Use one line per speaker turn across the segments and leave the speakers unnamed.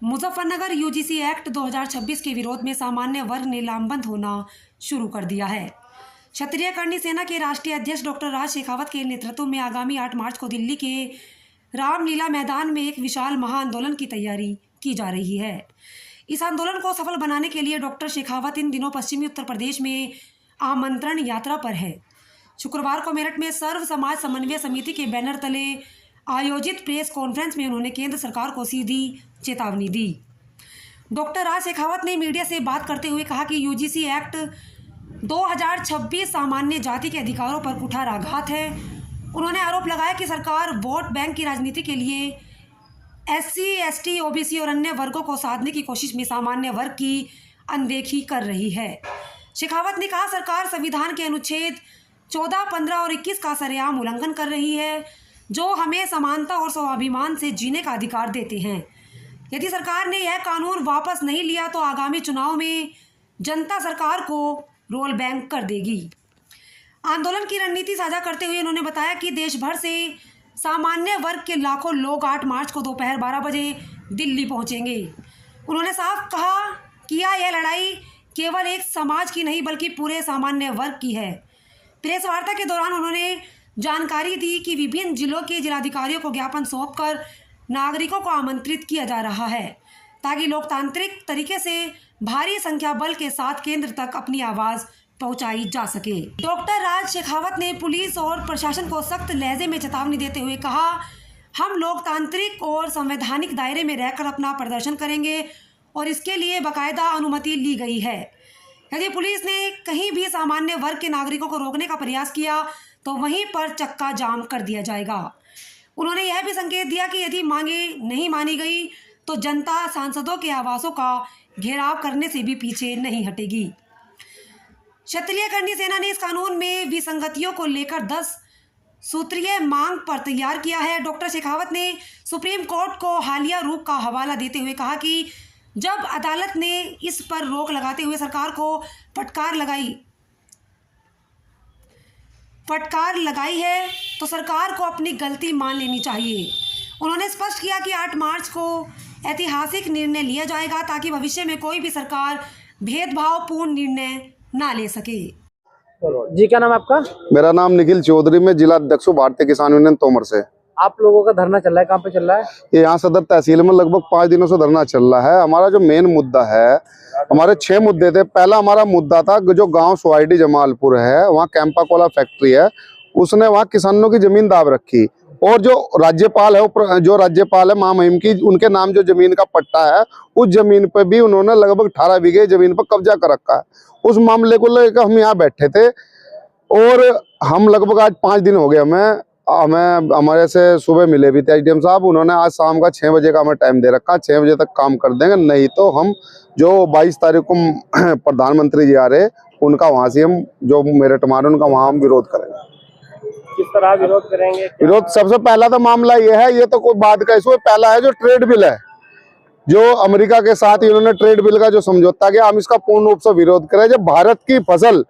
Muzaffarnagar UGC act 2026 के विरोध में सामान्य वर्ग ने लामबंद होना शुरू कर दिया है। क्षत्रिय करणी सेना के राष्ट्रीय अध्यक्ष डॉक्टर राज शेखावत के नेतृत्व में आगामी 8 मार्च को दिल्ली के रामलीला मैदान में एक विशाल महाआंदोलन की तैयारी की जा रही है। इस आंदोलन को सफल बनाने के लिए डॉक्टर शेखावत इन दिनों पश्चिमी उत्तर प्रदेश में आमंत्रण यात्रा पर है। शुक्रवार को मेरठ में सर्व समाज समन्वय समिति के बैनर तले आयोजित प्रेस कॉन्फ्रेंस में उन्होंने केंद्र सरकार को सीधी चेतावनी दी। डॉक्टर राज शेखावत ने मीडिया से बात करते हुए कहा कि यूजीसी एक्ट 2026 सामान्य जाति के अधिकारों पर कुठाराघात है। उन्होंने आरोप लगाया कि सरकार वोट बैंक की राजनीति के लिए एससी, एसटी, ओबीसी और अन्य वर्गों को साधने की कोशिश में सामान्य वर्ग की अनदेखी कर रही है। शेखावत ने कहा, सरकार संविधान के अनुच्छेद 14, 15 और 21 का सरेआम उल्लंघन कर रही है, जो हमें समानता और स्वाभिमान से जीने का अधिकार देते हैं। यदि सरकार ने यह कानून वापस नहीं लिया तो आगामी चुनाव में जनता सरकार को रोल बैक कर देगी। आंदोलन की रणनीति साझा करते हुए उन्होंने बताया कि देश भर से सामान्य वर्ग के लाखों लोग 8 मार्च को दोपहर 12 बजे दिल्ली पहुंचेंगे। उन्होंने साफ किया यह लड़ाई केवल एक समाज की नहीं बल्कि पूरे सामान्य वर्ग की है। प्रेस वार्ता के दौरान उन्होंने जानकारी दी कि विभिन्न जिलों के जिलाधिकारियों को ज्ञापन सौंपकर नागरिकों को आमंत्रित किया जा रहा है ताकि लोकतांत्रिक तरीके से भारी संख्या बल के साथ केंद्र तक अपनी आवाज़ पहुंचाई जा सके। डॉक्टर राज शेखावत ने पुलिस और प्रशासन को सख्त लहजे में चेतावनी देते हुए कहा, हम लोकतांत्रिक और संवैधानिक दायरे में रहकर अपना प्रदर्शन करेंगे और इसके लिए बाकायदा अनुमति ली गई है। यदि पुलिस ने कहीं भी सामान्य वर्ग के नागरिकों को रोकने का प्रयास किया तो वहीं पर चक्का जाम कर दिया जाएगा। उन्होंने यह भी संकेत दिया कि यदि मांगे नहीं मानी गई तो जनता सांसदों के आवासों का घेराव करने से भी पीछे नहीं हटेगी। क्षत्रिय करणी सेना ने इस कानून में विसंगतियों को लेकर 10 सूत्रीय मांग पर तैयार किया है। डॉक्टर शेखावत ने सुप्रीम कोर्ट को हालिया रुख का हवाला देते हुए कहा कि जब अदालत ने इस पर रोक लगाते हुए सरकार को फटकार लगाई है तो सरकार को अपनी गलती मान लेनी चाहिए। उन्होंने स्पष्ट किया कि 8 मार्च को ऐतिहासिक निर्णय लिया जाएगा ताकि भविष्य में कोई भी सरकार भेदभावपूर्ण निर्णय ना ले सके।
जी, क्या नाम है आपका?
मेरा नाम निखिल चौधरी, मैं जिला अध्यक्ष हूँ भारतीय किसान यूनियन तोमर से।
आप लोगों का धरना चल रहा है, कहाँ पे चल रहा है?
ये यहाँ सदर तहसील में लगभग 5 दिनों से धरना चल रहा है। हमारा जो मेन मुद्दा है, हमारे 6 मुद्दे थे। पहला हमारा मुद्दा था जो गांव सोसाइटी जमालपुर है, वहाँ कैंपा कोला फैक्ट्री है, उसने वहाँ किसानों की जमीन दाब रखी और जो राज्यपाल है महामहिम की, उनके नाम जो जमीन का पट्टा है, उस जमीन पर भी उन्होंने लगभग 18 बीघे जमीन पर कब्जा कर रखा है। उस मामले को लेकर हम यहाँ बैठे थे और हम लगभग आज 5 दिन हो गए हमें हमारे से सुबह मिले भी थे एसडीएम साहब। उन्होंने आज शाम का 6 बजे का हमें टाइम दे रखा, 6 बजे तक काम कर देंगे, नहीं तो हम जो 22 तारीख को प्रधानमंत्री जी आ रहे उनका वहाँ से हम जो मेरठ मारे उनका वहाँ हम विरोध करेंगे।
किस तरह विरोध करेंगे?
विरोध सबसे पहला तो मामला ये है, ये तो कोई बात का इशू, पहला है जो ट्रेड बिल है, जो अमेरिका के साथ इन्होंने ट्रेड बिल का जो समझौता किया, हम इसका पूर्ण रूप से विरोध करें। जब भारत की फसल,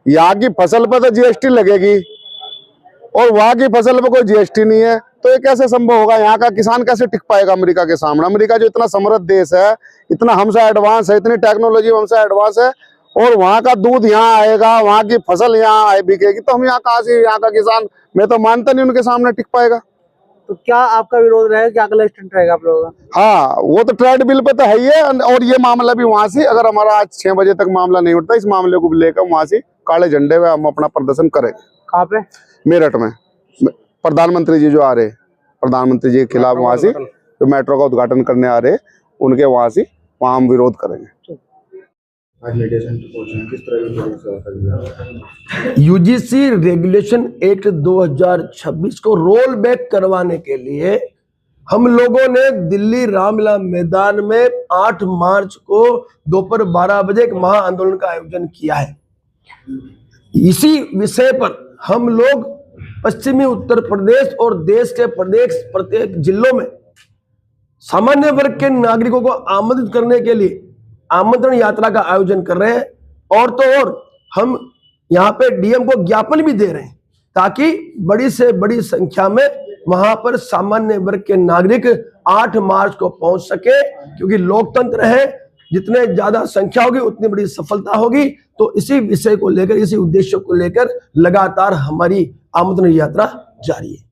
यहाँ की फसल पर तो जीएसटी लगेगी और वहाँ की फसल पर कोई जीएसटी नहीं है, तो ये कैसे संभव होगा? यहाँ का किसान कैसे टिक पाएगा अमेरिका के सामने? अमेरिका जो इतना समृद्ध देश है, इतना हमसे एडवांस है, इतनी टेक्नोलॉजी हमसे एडवांस है, और वहाँ का दूध यहाँ आएगा, वहाँ की फसल यहाँ बिकेगी, तो हम यहाँ कहाँ से, यहाँ का किसान, मैं तो मानता नहीं उनके सामने टिक पाएगा।
तो क्या आपका विरोध रहेगा, क्या अगला स्टैंड रहेगा आप लोगों का?
हाँ, वो तो ट्रेड बिल पे तो है ही है, और ये मामला भी वहाँ से, अगर हमारा आज 6 बजे तक मामला नहीं उठता, इस मामले को लेकर वहाँ से काले झंडे में हम अपना प्रदर्शन करेंगे।
कहाँ पे?
मेरठ में। प्रधानमंत्री जी जो आ रहे, प्रधानमंत्री जी के खिलाफ वहाँ से जो मेट्रो का उद्घाटन करने आ रहे, उनके वहाँ से वहाँ हम विरोध करेंगे।
यूजीसी रेगुलेशन एक्ट 2026 को रोल बैक करवाने के लिए हम लोगों ने दिल्ली रामलीला मैदान में 8 मार्च को दोपहर 12 बजे एक महा आंदोलन का आयोजन किया है। इसी विषय पर हम लोग पश्चिमी उत्तर प्रदेश और देश के प्रत्येक जिलों में सामान्य वर्ग के नागरिकों को आमंत्रित करने के लिए आमंत्रण यात्रा का आयोजन कर रहे हैं। और तो और हम यहाँ पे डीएम को ज्ञापन भी दे रहे हैं ताकि बड़ी से बड़ी संख्या में वहां पर सामान्य वर्ग के नागरिक 8 मार्च को पहुंच सके, क्योंकि लोकतंत्र है, जितने ज्यादा संख्या होगी उतनी बड़ी सफलता होगी। तो इसी विषय को लेकर, इसी उद्देश्य को लेकर लगातार हमारी आमंत्रण यात्रा जारी है।